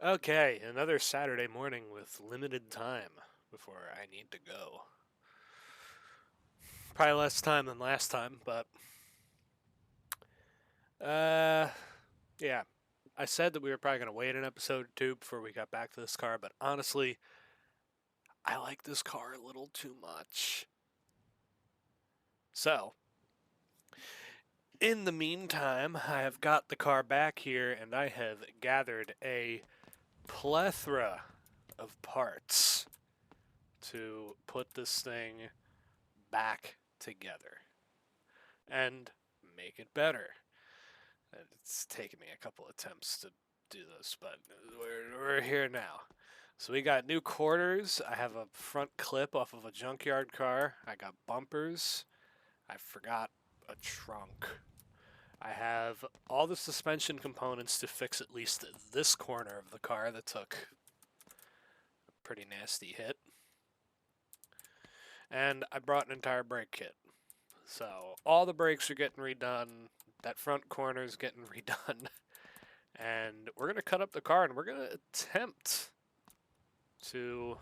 Okay, another Saturday morning with limited time before I need to go. Probably less time than last time, but uh, yeah. I said that we were probably going to wait an episode or two before we got back to this car, but honestly, I like this car a little too much. So, in the meantime, I have got the car back here and I have gathered a plethora of parts to put this thing back together and make it better. It's taken me a couple attempts to do this, but we're here now. So we got new quarters. I have a front clip off of a junkyard car. I got bumpers. I forgot a trunk. I have all the suspension components to fix at least this corner of the car that took a pretty nasty hit. And I brought an entire brake kit. So all the brakes are getting redone. That front corner is getting redone. And we're going to cut up the car and we're going to attempt to,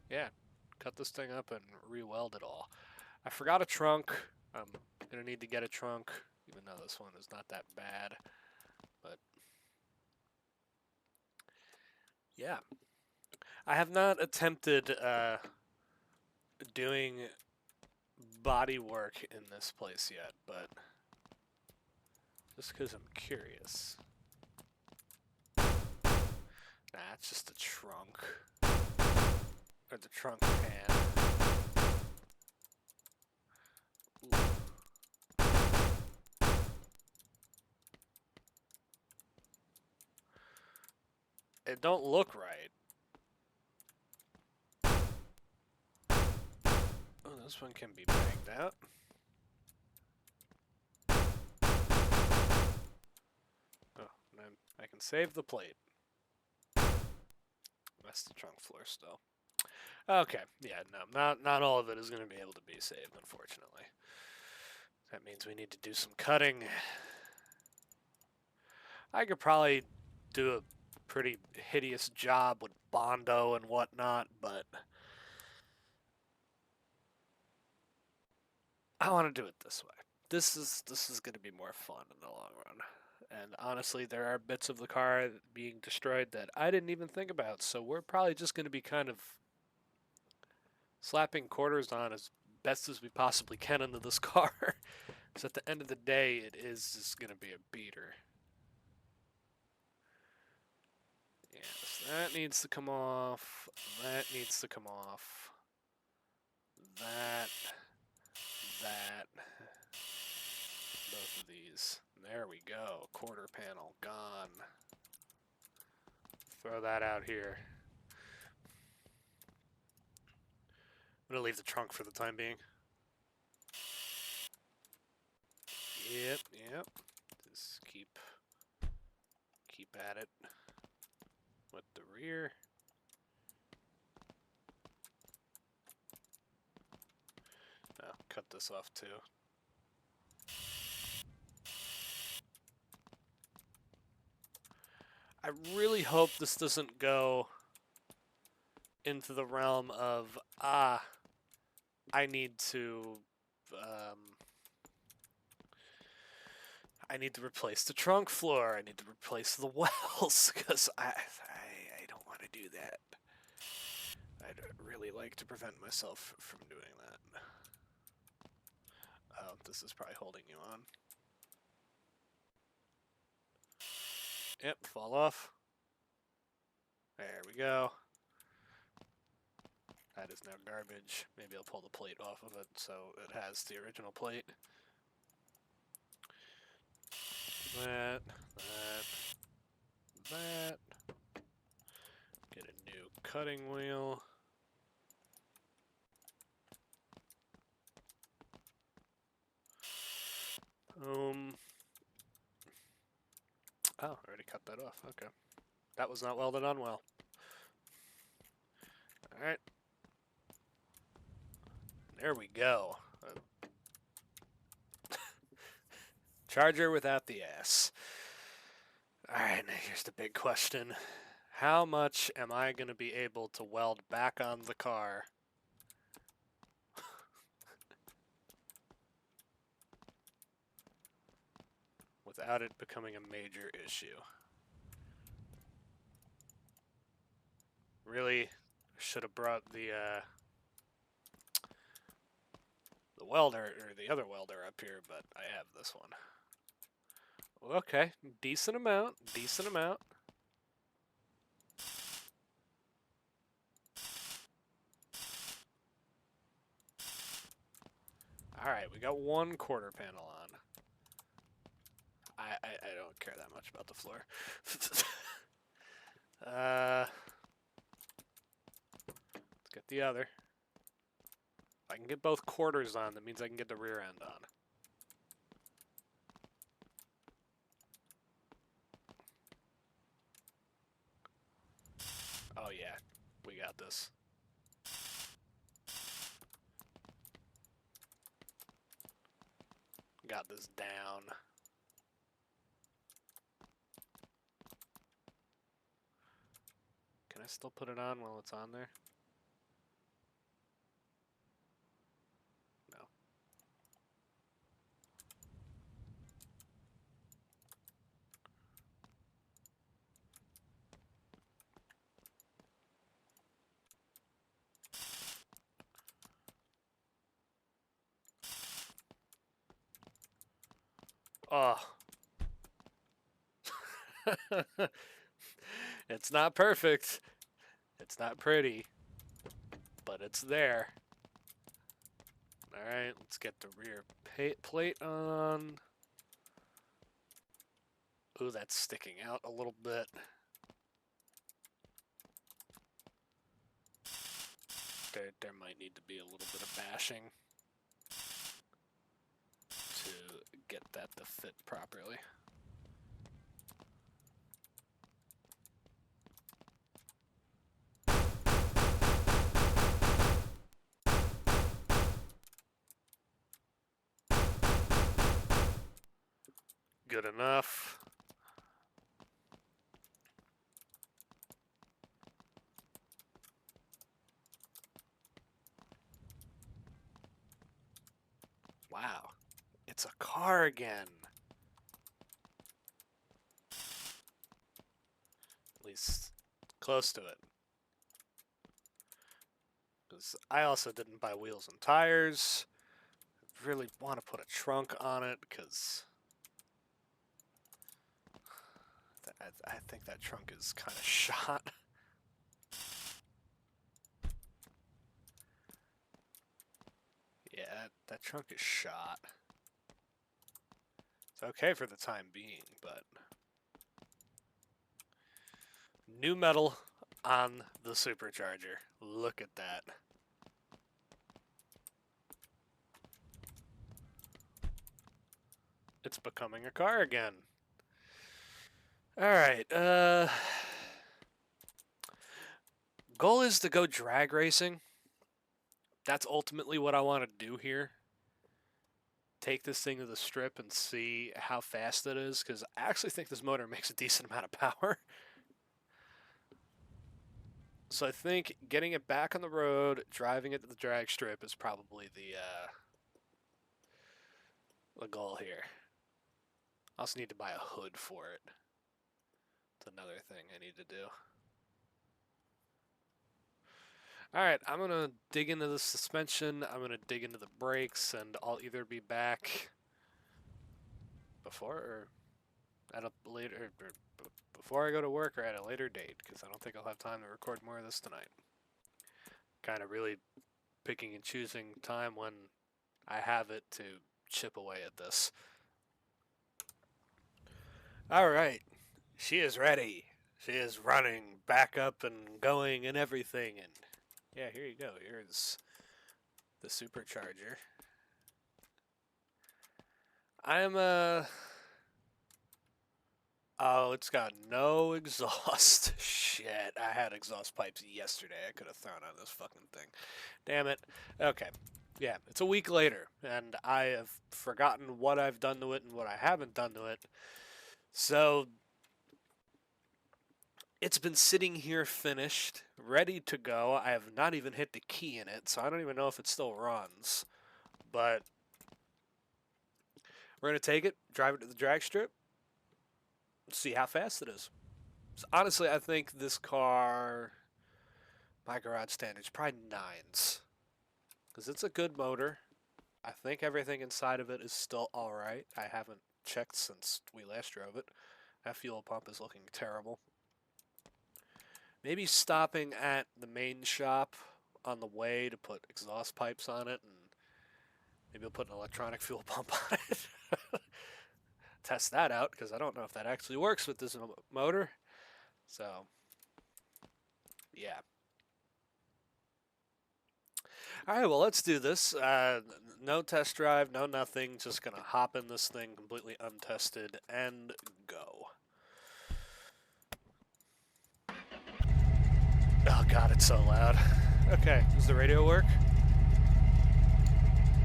yeah, cut this thing up and re-weld it all. I forgot a trunk. I'm going to need to get a trunk, even though this one is not that bad. But, yeah. I have not attempted doing body work in this place yet, but just because I'm curious. Nah, it's just the trunk. Or the trunk pan. Ooh. It don't look right. Oh, this one can be banged out. Oh, and I can save the plate. That's the trunk floor still. Okay, yeah, no, not all of it is going to be able to be saved, unfortunately. That means we need to do some cutting. I could probably do a pretty hideous job with Bondo and whatnot, but I want to do it this way. This is going to be more fun in the long run. And honestly, there are bits of the car being destroyed that I didn't even think about, so we're probably just going to be kind of slapping quarters on as best as we possibly can into this car. Because at the end of the day, it is just going to be a beater. Yes, that needs to come off. That needs to come off. That. That. Both of these. There we go. Quarter panel gone. Throw that out here. I'm going to leave the trunk for the time being. Yep. Just keep at it with the rear. Oh, cut this off too. I really hope this doesn't go into the realm of, I need to replace the trunk floor. I need to replace the wells because I don't want to do that. I'd really like to prevent myself from doing that. Oh, this is probably holding you on. Yep, fall off. There we go. That is now garbage. Maybe I'll pull the plate off of it so it has the original plate. That. Get a new cutting wheel. Oh, I already cut that off. Okay. That was not welded on well. Alright. There we go. Charger without the ass. Alright, now here's the big question. How much am I going to be able to weld back on the car? Without it becoming a major issue. Really should have brought the welder, or the other welder up here, but I have this one. Okay, decent amount, decent amount. Alright, we got one quarter panel on. I don't care that much about the floor. Let's get the other. If I can get both quarters on, that means I can get the rear end on. Oh yeah, we got this. Got this down. Can I still put it on while it's on there? No. Oh. It's not perfect. It's not pretty. But it's there. Alright, let's get the rear plate on. Ooh, that's sticking out a little bit. There might need to be a little bit of bashing to get that to fit properly. Good enough. Wow, it's a car again. At least close to it. Because I also didn't buy wheels and tires. I really want to put a trunk on it because I think that trunk is kind of shot. Yeah, that trunk is shot. It's okay for the time being, but new metal on the supercharger. Look at that. It's becoming a car again. Alright, goal is to go drag racing. That's ultimately what I want to do here. Take this thing to the strip and see how fast it is, because I actually think this motor makes a decent amount of power. So I think getting it back on the road, driving it to the drag strip is probably the goal here. I also need to buy a hood for it. It's another thing I need to do. Alright, I'm going to dig into the suspension, I'm going to dig into the brakes, and I'll either be back before or at a later, or before I go to work or at a later date, because I don't think I'll have time to record more of this tonight. Kind of really picking and choosing time when I have it to chip away at this. Alright, she is ready. She is running back up and going and everything, and yeah, here you go. Here's the supercharger. I'm oh, it's got no exhaust. Shit, I had exhaust pipes yesterday. I could have thrown on this fucking thing. Damn it. Okay. Yeah, it's a week later, and I have forgotten what I've done to it and what I haven't done to it. So, It's been sitting here finished, ready to go. I have not even hit the key in it, so I don't even know if it still runs. But we're going to take it, drive it to the drag strip, see how fast it is. So honestly, I think this car, my garage standard, is probably 9s. Because it's a good motor. I think everything inside of it is still alright. I haven't checked since we last drove it. That fuel pump is looking terrible. Maybe stopping at the main shop on the way to put exhaust pipes on it, and maybe I'll put an electronic fuel pump on it. Test that out, because I don't know if that actually works with this motor. So, yeah. Alright, well, let's do this. No test drive, no nothing. Just gonna hop in this thing completely untested and go. Oh god, it's so loud. Okay, does the radio work?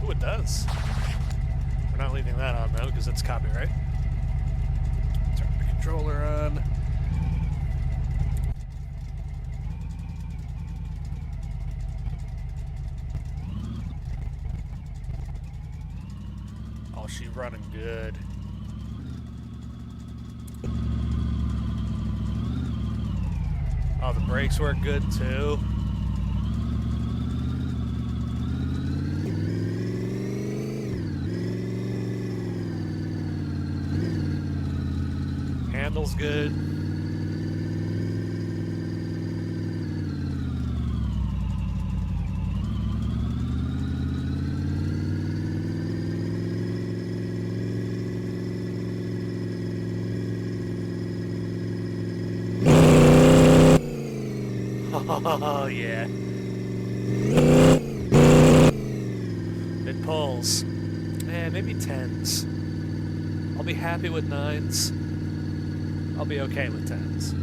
Oh, it does. We're not leaving that on though, because it's copyright. Turn the controller on. Oh, she's running good. Oh, the brakes work good too. Handle's good. Oh, yeah. It pulls. Eh, maybe 10s. I'll be happy with 9s. I'll be okay with 10s.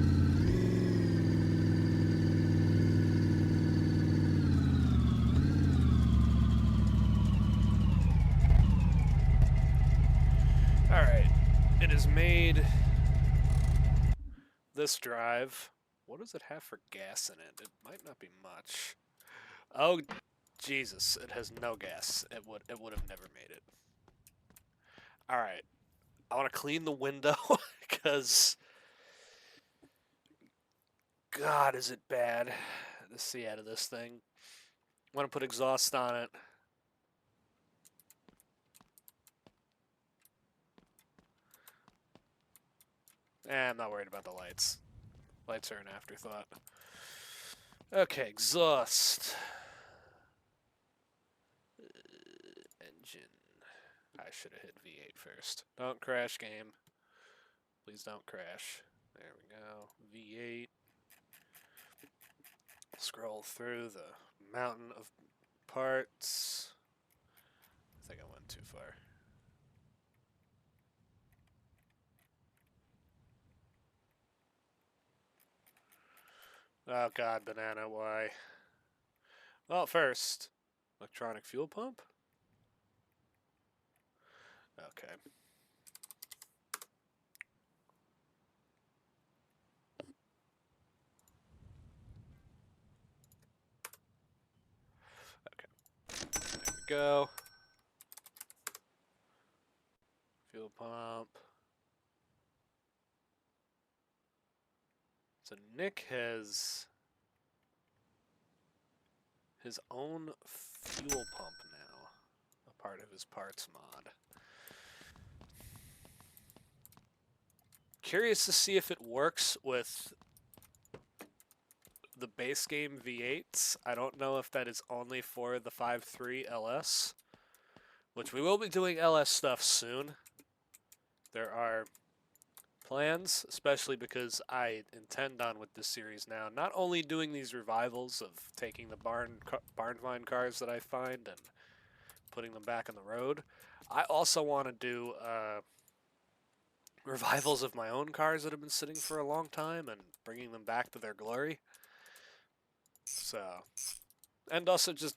Alright. It has made this drive. What does it have for gas in it? It might not be much. Oh, Jesus. It has no gas. It would have never made it. Alright. I want to clean the window, because God, is it bad to see out of this thing. I want to put exhaust on it. I'm not worried about the lights. Lights are an afterthought. Okay, exhaust. Engine. I should have hit V8 first. Don't crash, game. Please don't crash. There we go. V8. Scroll through the mountain of parts. I think I went too far. Oh god, banana, why? Well, first, electronic fuel pump? Okay. There we go. Fuel pump. So Nick has his own fuel pump now, a part of his parts mod. Curious to see if it works with the base game V8s. I don't know if that is only for the 5.3 LS, which we will be doing LS stuff soon. There are plans, especially because I intend on with this series now, not only doing these revivals of taking the barn find cars that I find and putting them back on the road, I also want to do revivals of my own cars that have been sitting for a long time and bringing them back to their glory. So, and also just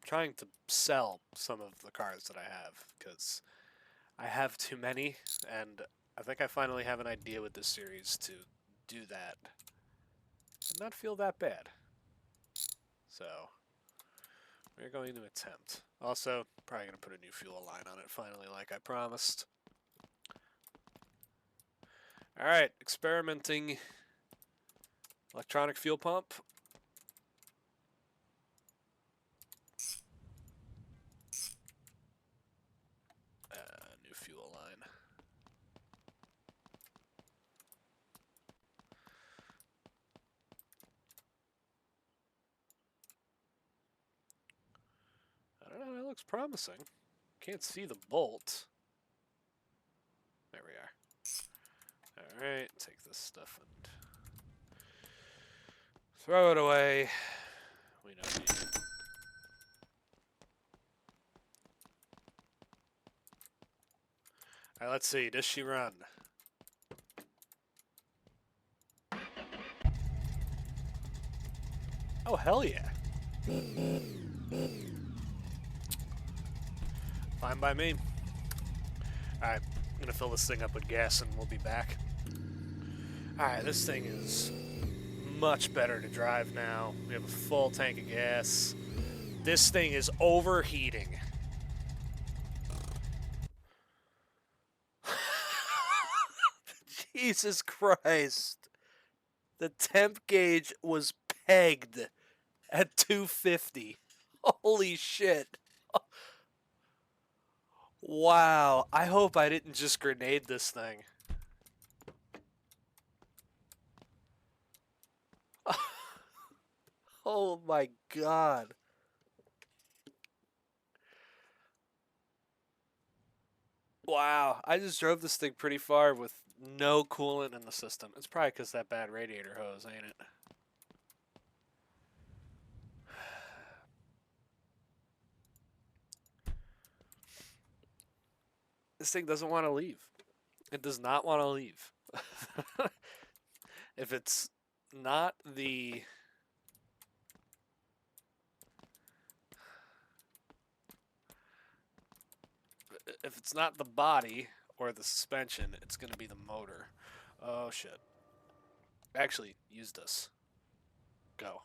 trying to sell some of the cars that I have, because I have too many, and I think I finally have an idea with this series to do that. did not feel that bad. So, we're going to attempt. Also, probably going to put a new fuel line on it finally, like I promised. Alright, experimenting electronic fuel pump. New fuel line. I don't know, that looks promising. Can't see the bolt. There we are. Alright, take this stuff and throw it away. We don't need it. Alright, let's see. Does she run? Oh, hell yeah. Fine by me. Alright, I'm gonna fill this thing up with gas and we'll be back. Alright, this thing is much better to drive now. We have a full tank of gas. This thing is overheating. Jesus Christ. The temp gauge was pegged at 250. Holy shit. Wow. I hope I didn't just grenade this thing. Oh my god. Wow. I just drove this thing pretty far with no coolant in the system. It's probably because that bad radiator hose, ain't it? This thing doesn't want to leave. It does not want to leave. If it's not the... If it's not the body or the suspension, it's going to be the motor. Oh, shit. Actually, use this. Go.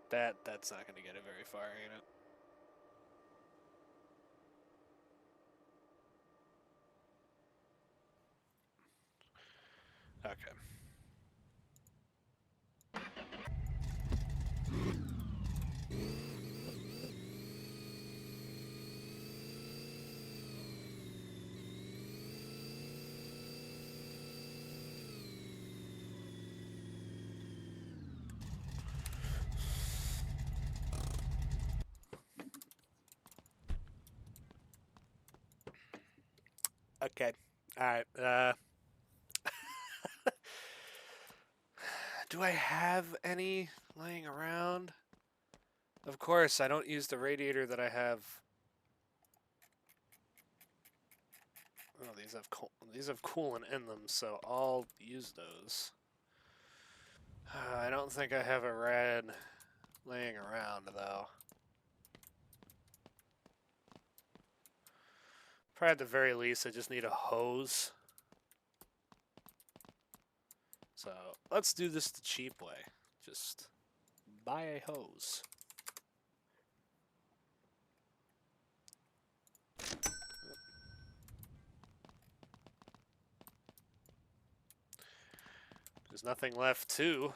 That's not going to get it very far, ain't it? Okay. Okay. Alright. Do I have any laying around? Of course, I don't use the radiator that I have. Oh, these have coolant in them, so I'll use those. I don't think I have a rad laying around, though. Probably at the very least, I just need a hose. So, let's do this the cheap way. Just buy a hose. There's nothing left to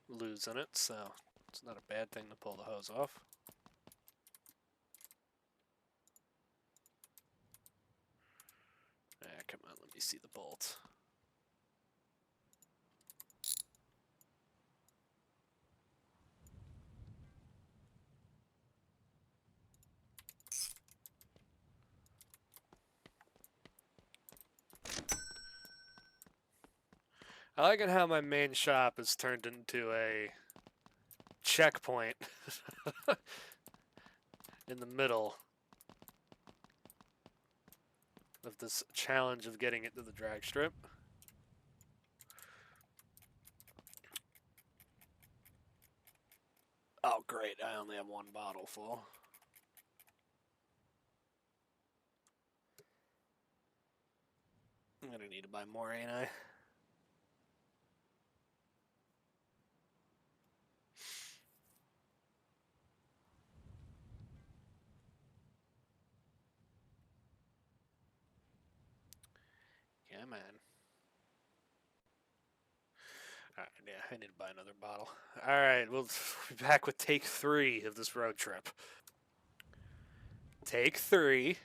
lose in it, so it's not a bad thing to pull the hose off. Ah, come on, let me see the bolt. I like it how my main shop is turned into a checkpoint in the middle of this challenge of getting it to the drag strip. Oh, great. I only have one bottle full. need to buy more, ain't I? Yeah, man. Alright, yeah, I need to buy another bottle. Alright, we'll be back with take 3 of this road trip. Take 3.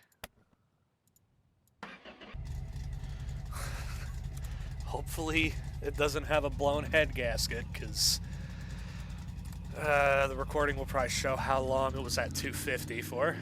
Hopefully it doesn't have a blown head gasket, because the recording will probably show how long it was at 250 for.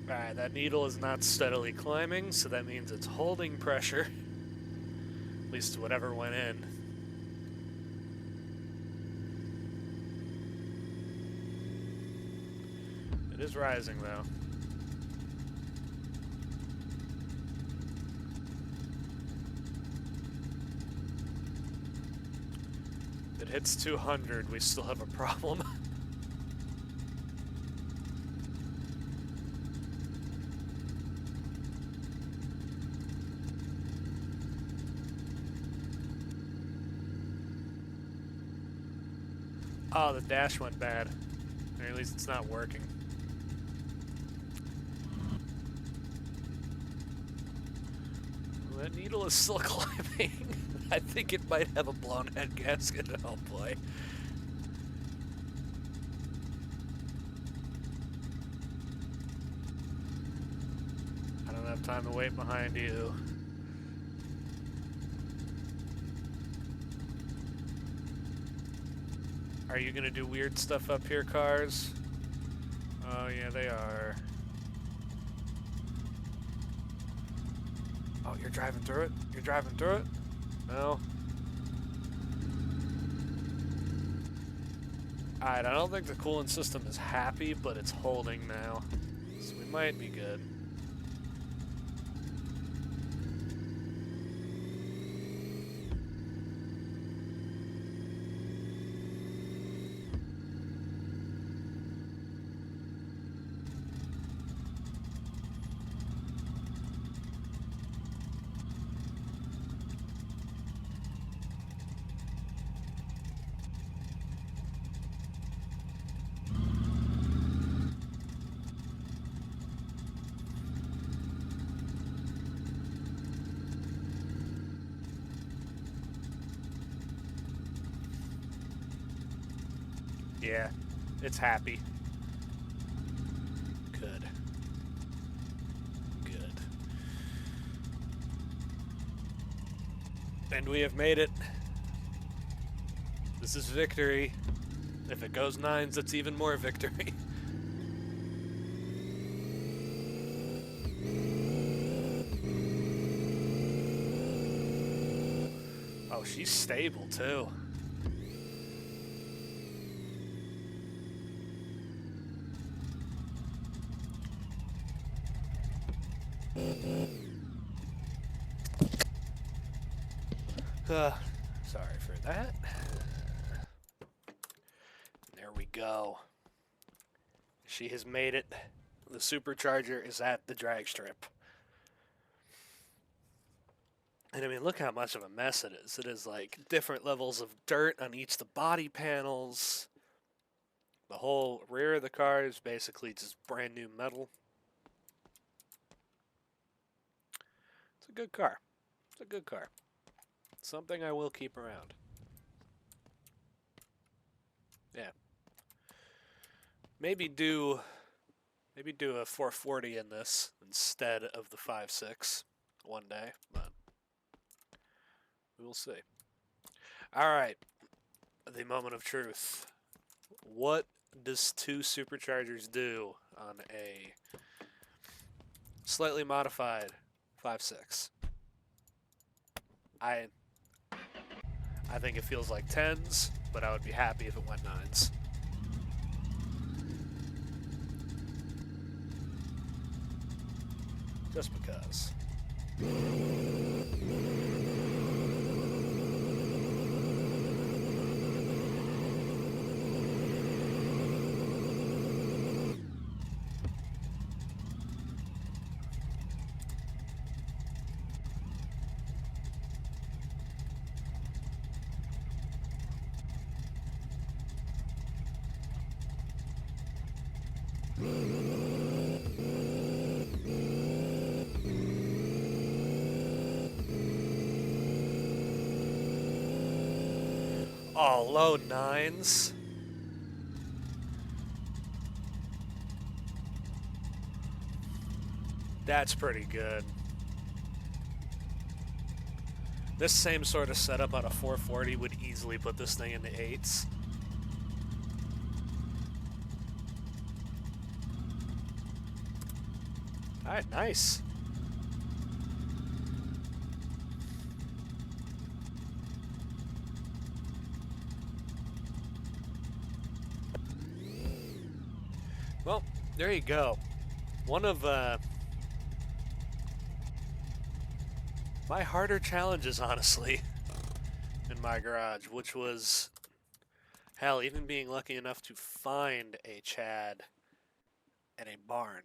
Alright, that needle is not steadily climbing, so that means it's holding pressure. At least whatever went in. It is rising, though. If it hits 200, we still have a problem. Oh, the dash went bad. Or at least it's not working. Well, that needle is still climbing. I think it might have a blown head gasket. Oh boy. I don't have time to wait behind you. Are you gonna do weird stuff up here, cars? Oh yeah, they are. Oh, you're driving through it? You're driving through it? No? Alright, I don't think the cooling system is happy, but it's holding now. So we might be good. Yeah, it's happy. Good. Good. And we have made it. This is victory. If it goes 9s, it's even more victory. Oh, she's stable too. Sorry for that. There we go. She has made it. The supercharger is at the drag strip. And I mean, look how much of a mess it is. It is like different levels of dirt on each of the body panels. The whole rear of the car is basically just brand new metal. It's a good car. It's a good car. Something I will keep around. Yeah. Maybe do a 440 in this instead of the 5.6 one day, but we will see. All right. The moment of truth. What does 2 superchargers do on a slightly modified 5.6? I think it feels like 10s, but I would be happy if it went 9s. Just because. Oh, low nines. That's pretty good. This same sort of setup on a 440 would easily put this thing in the 8s. Alright, nice. Well, there you go. One of my harder challenges, honestly, in my garage, which was, hell, even being lucky enough to find a Chad in a barn.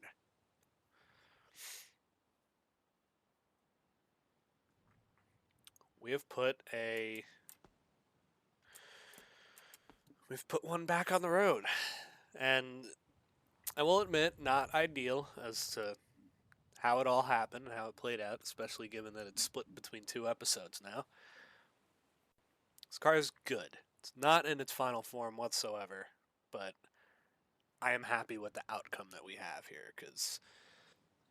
We've put one back on the road, and I will admit, not ideal as to how it all happened and how it played out, especially given that it's split between 2 episodes now. This car is good. It's not in its final form whatsoever, but I am happy with the outcome that we have here because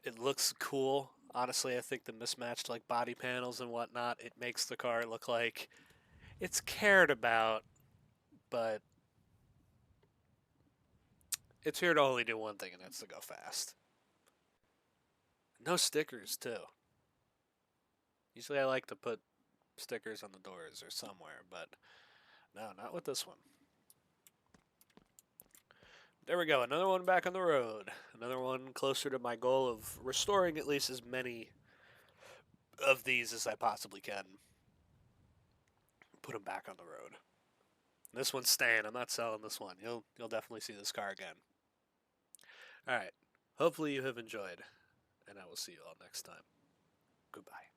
it looks cool. Honestly, I think the mismatched like body panels and whatnot, it makes the car look like it's cared about, but it's here to only do one thing, and that's to go fast. No stickers, too. Usually I like to put stickers on the doors or somewhere, but no, not with this one. There we go, another one back on the road. Another one closer to my goal of restoring at least as many of these as I possibly can. Put them back on the road. This one's staying. I'm not selling this one. You'll definitely see this car again. All right. Hopefully you have enjoyed, and I will see you all next time. Goodbye.